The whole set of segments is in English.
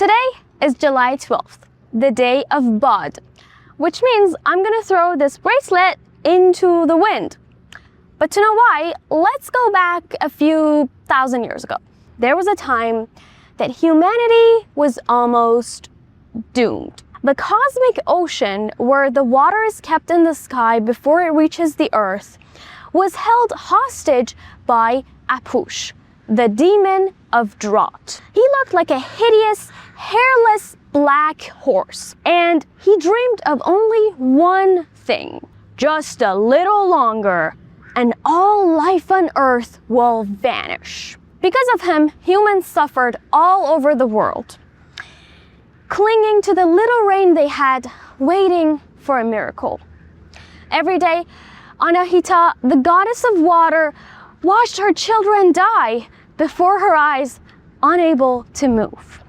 Today is July 12th, the day of Bad, which means I'm gonna throw this bracelet into the wind. But to know why, let's go back a few thousand years ago. There was a time that humanity was almost doomed. The cosmic ocean, where the water is kept in the sky before it reaches the earth, was held hostage by Apush, the demon of drought. He looked like a hideous, hairless black horse, and he dreamed of only one thing: just a little longer, and all life on earth will vanish. Because of him, humans suffered all over the world, clinging to the little rain they had, waiting for a miracle. Every day, Anahita, the goddess of water, watched her children die before her eyes, unable to move.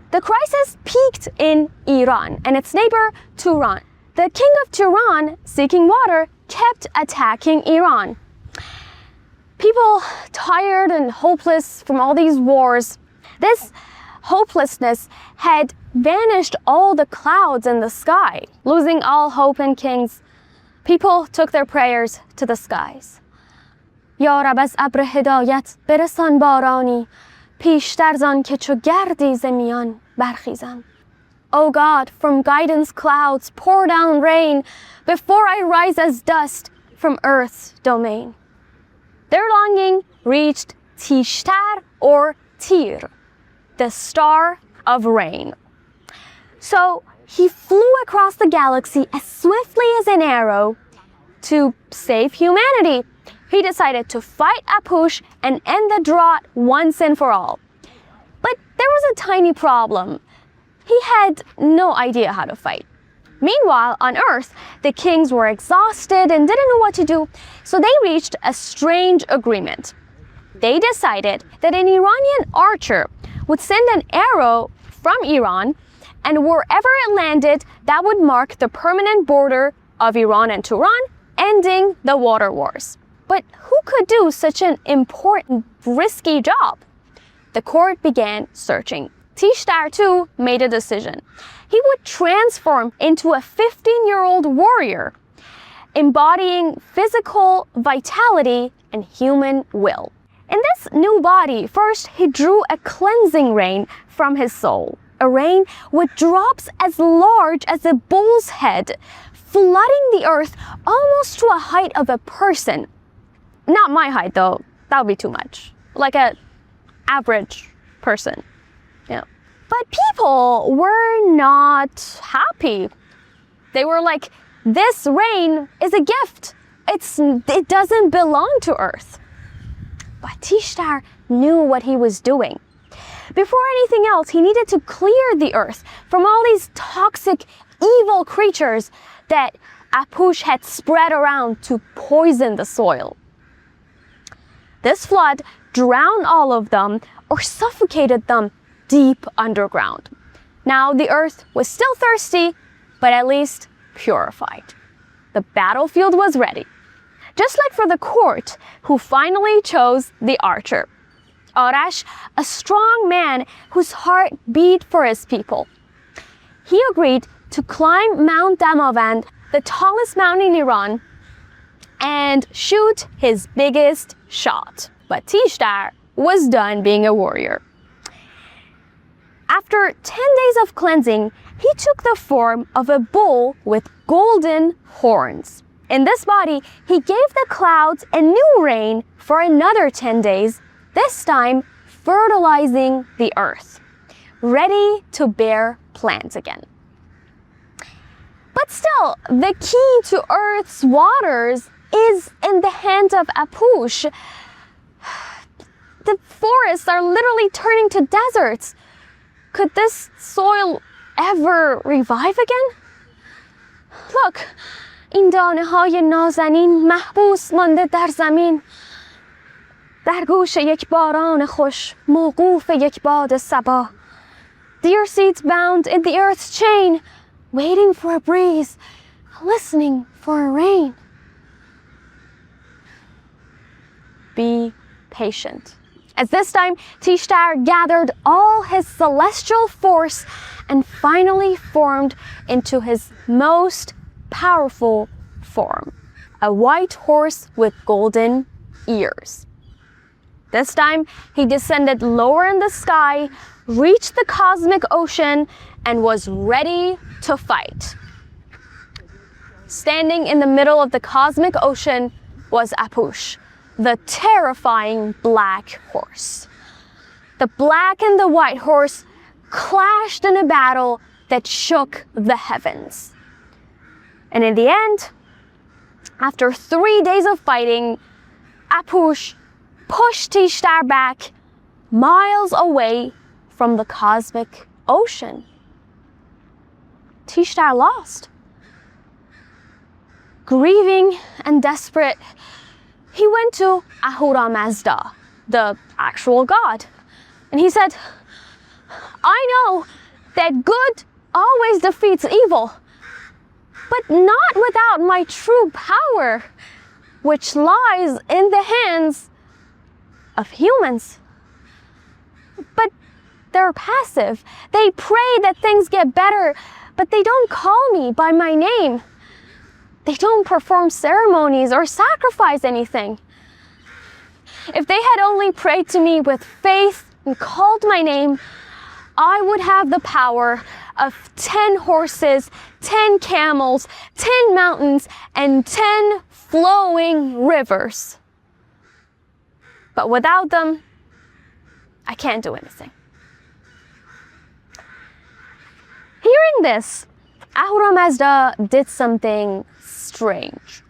The crisis peaked in Iran and its neighbor, Turan. The king of Turan, seeking water, kept attacking Iran. People tired and hopeless from all these wars. This hopelessness had vanished all the clouds in the sky. Losing all hope in kings, people took their prayers to the skies. یا رب از ابر هدایت برسان بارانی پیشتر زان که چو گردی ز میان برخیزم. O God, from guidance clouds pour down rain before I rise as dust from earth's domain. Their longing reached Tishtar or Tir, the star of rain. So he flew across the galaxy as swiftly as an arrow to save humanity. He decided to fight Apush and end the drought once and for all. But there was a tiny problem. He had no idea how to fight. Meanwhile, on Earth, the kings were exhausted and didn't know what to do, so they reached a strange agreement. They decided that an Iranian archer would send an arrow from Iran, and wherever it landed, that would mark the permanent border of Iran and Turan, ending the water wars. But who could do such an important, risky job? The court began searching. Tishtar too made a decision. He would transform into a 15-year-old warrior, embodying physical vitality and human will. In this new body, first he drew a cleansing rain from his soul, a rain with drops as large as a bull's head, flooding the earth almost to a height of a person. Not my height though, that would be too much. Like an average person. Yeah. But people were not happy. They were like, this rain is a gift. It doesn't belong to earth. But Tishtar knew what he was doing. Before anything else, he needed to clear the earth from all these toxic, evil creatures that Apush had spread around to poison the soil. This flood drowned all of them or suffocated them deep underground. Now the earth was still thirsty, but at least purified. The battlefield was ready. Just like for the court, who finally chose the archer. Arash, a strong man whose heart beat for his people. He agreed to climb Mount Damavand, the tallest mountain in Iran, and shoot his biggest shot. But Tishtar was done being a warrior. After 10 days of cleansing, he took the form of a bull with golden horns. In this body, he gave the clouds a new rain for another 10 days, this time fertilizing the earth, ready to bear plants again. But still, the key to earth's waters is in the hand of Apush. The forests are literally turning to deserts. Could this soil ever revive again? Look, این دانه‌های نازنین محبوس مانده در زمین. در گوش یک باران خوش موقوف یک باد صبا. Dear seeds bound in the earth's chain, waiting for a breeze, listening for a rain. Be patient. As this time, Tishtar gathered all his celestial force and finally formed into his most powerful form, a white horse with golden ears. This time, he descended lower in the sky, reached the cosmic ocean, and was ready to fight. Standing in the middle of the cosmic ocean was Apush, the terrifying black horse. The black and the white horse clashed in a battle that shook the heavens. And in the end, after 3 days of fighting, Apush pushed Tishtar back miles away from the cosmic ocean. Tishtar lost. Grieving and desperate, he went to Ahura Mazda, the actual god, and he said, "I know that good always defeats evil, but not without my true power, which lies in the hands of humans. But they're passive. They pray that things get better, but they don't call me by my name. They don't perform ceremonies or sacrifice anything. If they had only prayed to me with faith and called my name, I would have the power of 10 horses, 10 camels, 10 mountains, and 10 flowing rivers. But without them, I can't do anything." Hearing this, Ahura Mazda did something strange.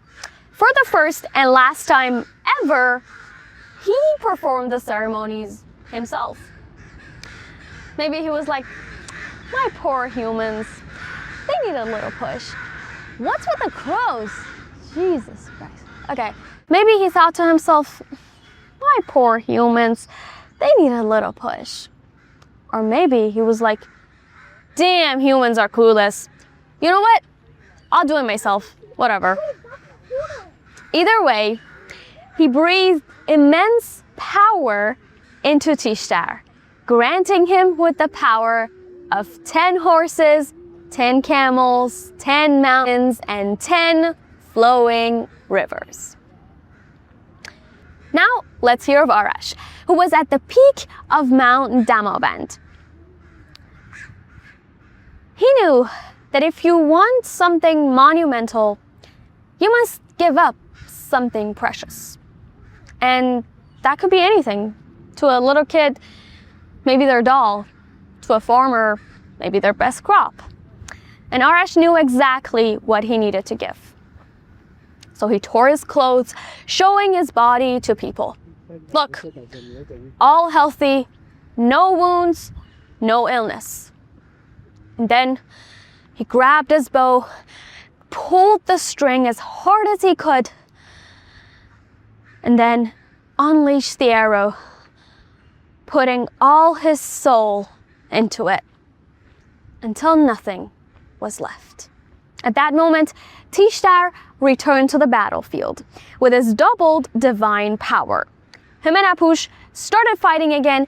For the first and last time ever, he performed the ceremonies himself. Maybe he was like, "My poor humans, they need a little push. What's with the crows? Jesus Christ." Okay, maybe he thought to himself, "My poor humans, they need a little push." Or maybe he was like, "Damn, humans are clueless. You know what? I'll do it myself. Whatever." Either way, he breathed immense power into Tishtar, granting him with the power of 10 horses, 10 camels, 10 mountains, and 10 flowing rivers. Now, let's hear of Arash, who was at the peak of Mount Damavand. He knew that if you want something monumental, you must give up something precious. And that could be anything. To a little kid, maybe their doll. To a farmer, maybe their best crop. And Arash knew exactly what he needed to give. So he tore his clothes, showing his body to people. Look, all healthy, no wounds, no illness. And then he grabbed his bow, pulled the string as hard as he could, and then unleashed the arrow, putting all his soul into it until nothing was left. At that moment, Tishtar returned to the battlefield with his doubled divine power. Him and Apush started fighting again,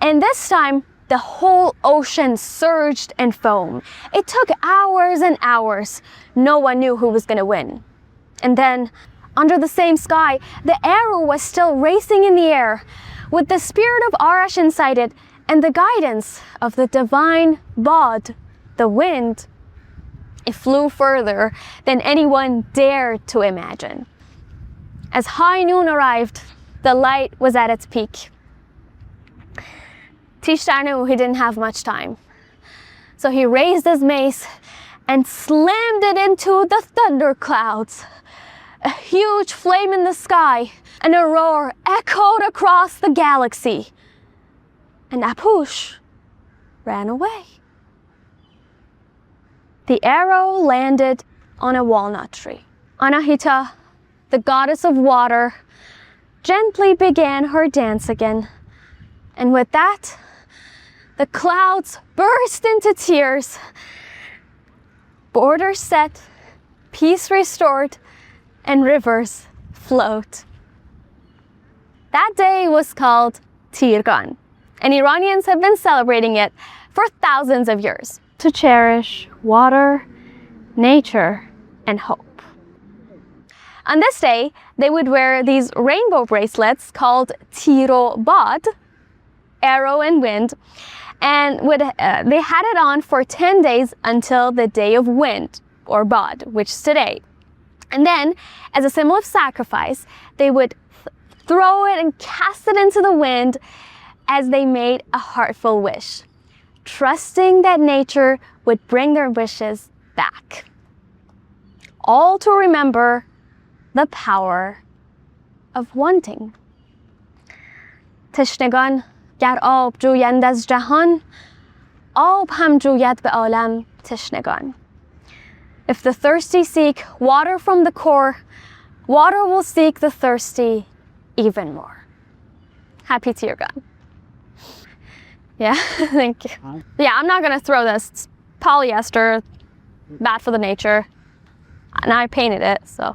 and this time the whole ocean surged in foam. It took hours and hours. No one knew who was going to win. And then, under the same sky, the arrow was still racing in the air. With the spirit of Arash inside it and the guidance of the divine Bad, the wind, it flew further than anyone dared to imagine. As high noon arrived, the light was at its peak. Tishtar knew he didn't have much time. So he raised his mace and slammed it into the thunderclouds. A huge flame in the sky and a roar echoed across the galaxy. And Apush ran away. The arrow landed on a walnut tree. Anahita, the goddess of water, gently began her dance again. And with that, the clouds burst into tears. Borders set, peace restored, and rivers flowed. That day was called Tirgan. And Iranians have been celebrating it for thousands of years to cherish water, nature, and hope. On this day, they would wear these rainbow bracelets called Tir Bad, arrow and wind, and they had it on for 10 days until the day of wind, or Bad, which is today. And then, as a symbol of sacrifice, they would throw it and cast it into the wind as they made a heartful wish, trusting that nature would bring their wishes back. All to remember the power of wanting. تشنگان گر آب جویند از جهان، آب هم جوید به عالم تشنگان. If the thirsty seek water from the core, water will seek the thirsty even more. Happy Tirgan. Yeah, thank you. Yeah, I'm not gonna throw this. It's polyester, bad for the nature. And I painted it, so.